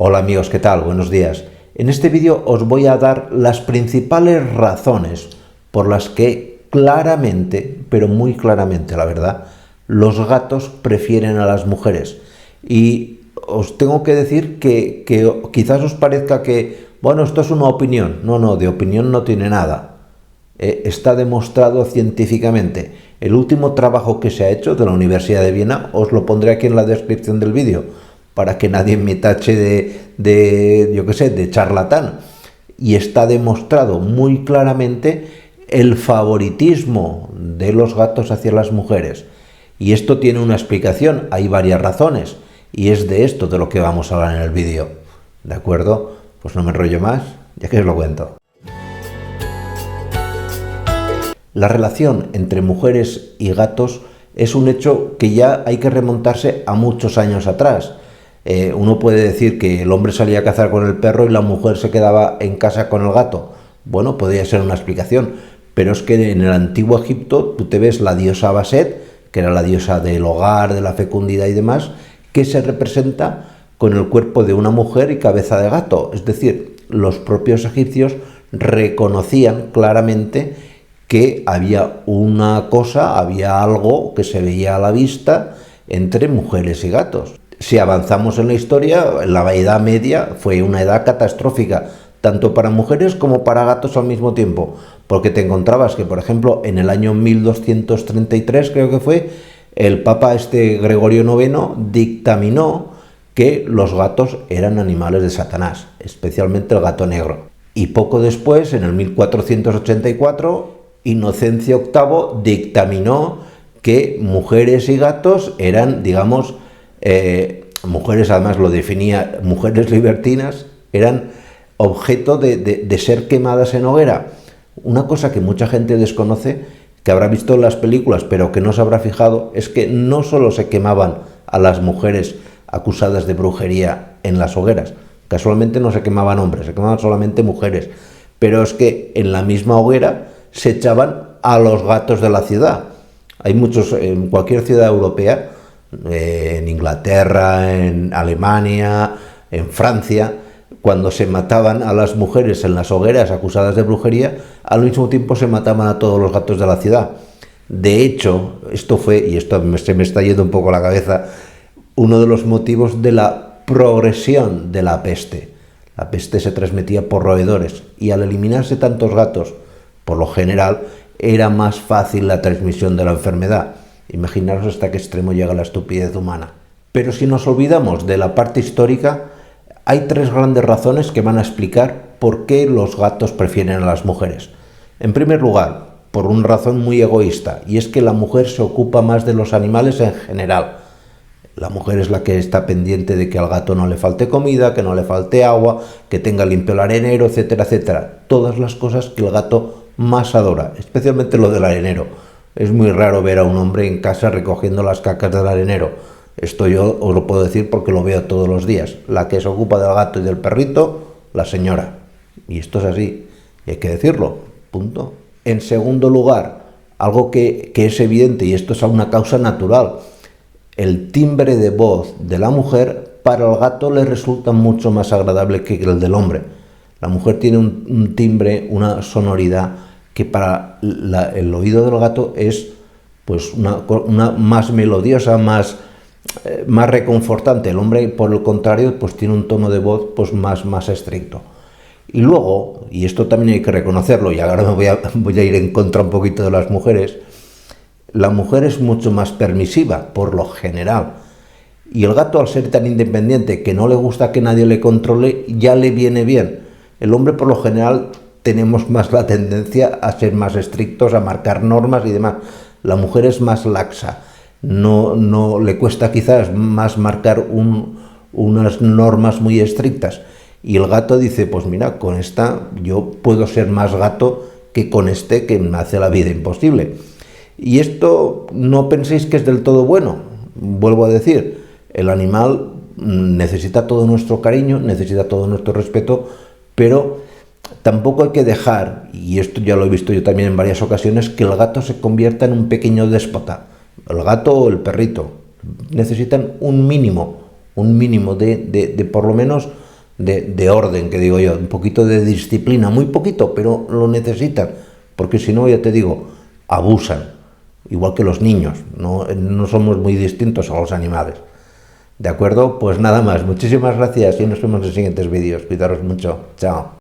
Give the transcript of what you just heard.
Hola amigos, ¿qué tal? Buenos días. En este vídeo os voy a dar las principales razones por las que claramente, pero muy claramente la verdad, los gatos prefieren a las mujeres. Y os tengo que decir que quizás os parezca que, bueno, esto es una opinión. No, de opinión no tiene nada. Está demostrado científicamente. El último trabajo que se ha hecho de la Universidad de Viena, os lo pondré aquí en la descripción del vídeo, para que nadie me tache de charlatán. Y está demostrado muy claramente el favoritismo de los gatos hacia las mujeres. Y esto tiene una explicación, hay varias razones, y es de esto de lo que vamos a hablar en el vídeo. ¿De acuerdo? Pues no me enrollo más, ya que os lo cuento. La relación entre mujeres y gatos es un hecho que ya hay que remontarse a muchos años atrás. Uno puede decir que el hombre salía a cazar con el perro y la mujer se quedaba en casa con el gato. Bueno, podría ser una explicación, pero es que en el antiguo Egipto tú te ves la diosa Baset, que era la diosa del hogar, de la fecundidad y demás, que se representa con el cuerpo de una mujer y cabeza de gato. Es decir, los propios egipcios reconocían claramente que había una cosa, había algo que se veía a la vista entre mujeres y gatos. Si avanzamos en la historia, la Edad Media fue una edad catastrófica, tanto para mujeres como para gatos al mismo tiempo, porque te encontrabas que, por ejemplo, en el año 1233, creo que fue, el Papa Gregorio IX dictaminó que los gatos eran animales de Satanás, especialmente el gato negro. Y poco después, en el 1484, Inocencio VIII dictaminó que mujeres y gatos eran, digamos, mujeres, además lo definía, mujeres libertinas, eran objeto de ser quemadas en hoguera. Una cosa que mucha gente desconoce, que habrá visto en las películas, pero que no se habrá fijado, es que no solo se quemaban a las mujeres acusadas de brujería en las hogueras. Casualmente no se quemaban hombres, se quemaban solamente mujeres. Pero es que en la misma hoguera se echaban a los gatos de la ciudad. Hay muchos, en cualquier ciudad europea, en Inglaterra, en Alemania, en Francia, cuando se mataban a las mujeres en las hogueras acusadas de brujería, al mismo tiempo se mataban a todos los gatos de la ciudad. De hecho, esto fue, y esto se me está yendo un poco la cabeza, uno de los motivos de la progresión de la peste. La peste se transmitía por roedores y al eliminarse tantos gatos, por lo general, era más fácil la transmisión de la enfermedad. Imaginaros hasta qué extremo llega la estupidez humana. Pero si nos olvidamos de la parte histórica, hay tres grandes razones que van a explicar por qué los gatos prefieren a las mujeres. En primer lugar, por una razón muy egoísta, y es que la mujer se ocupa más de los animales en general. La mujer es la que está pendiente de que al gato no le falte comida, que no le falte agua, que tenga limpio el arenero, etcétera, etcétera. Todas las cosas que el gato más adora, especialmente lo del arenero. Es muy raro ver a un hombre en casa recogiendo las cacas del arenero. Esto yo os lo puedo decir porque lo veo todos los días. La que se ocupa del gato y del perrito, la señora. Y esto es así, y hay que decirlo, punto. En segundo lugar, algo que es evidente, y esto es una causa natural, el timbre de voz de la mujer para el gato le resulta mucho más agradable que el del hombre. La mujer tiene un timbre, una sonoridad que para el oído del gato es pues una más melodiosa, más reconfortante. El hombre, por el contrario, pues tiene un tono de voz pues más estricto. Y luego, y esto también hay que reconocerlo, y ahora voy a ir en contra un poquito de las mujeres, la mujer es mucho más permisiva, por lo general. Y el gato, al ser tan independiente que no le gusta que nadie le controle, ya le viene bien. El hombre, por lo general, tenemos más la tendencia a ser más estrictos, a marcar normas y demás. La mujer es más laxa. No le cuesta quizás más marcar unas normas muy estrictas. Y el gato dice, pues mira, con esta yo puedo ser más gato que con este que me hace la vida imposible. Y esto no penséis que es del todo bueno. Vuelvo a decir, el animal necesita todo nuestro cariño, necesita todo nuestro respeto, pero tampoco hay que dejar, y esto ya lo he visto yo también en varias ocasiones, que el gato se convierta en un pequeño déspota. El gato o el perrito necesitan un mínimo de por lo menos de orden, que digo yo, un poquito de disciplina, muy poquito, pero lo necesitan, porque si no, ya te digo, abusan, igual que los niños, no somos muy distintos a los animales. ¿De acuerdo? Pues nada más, muchísimas gracias y nos vemos en siguientes vídeos. Cuidaros mucho. Chao.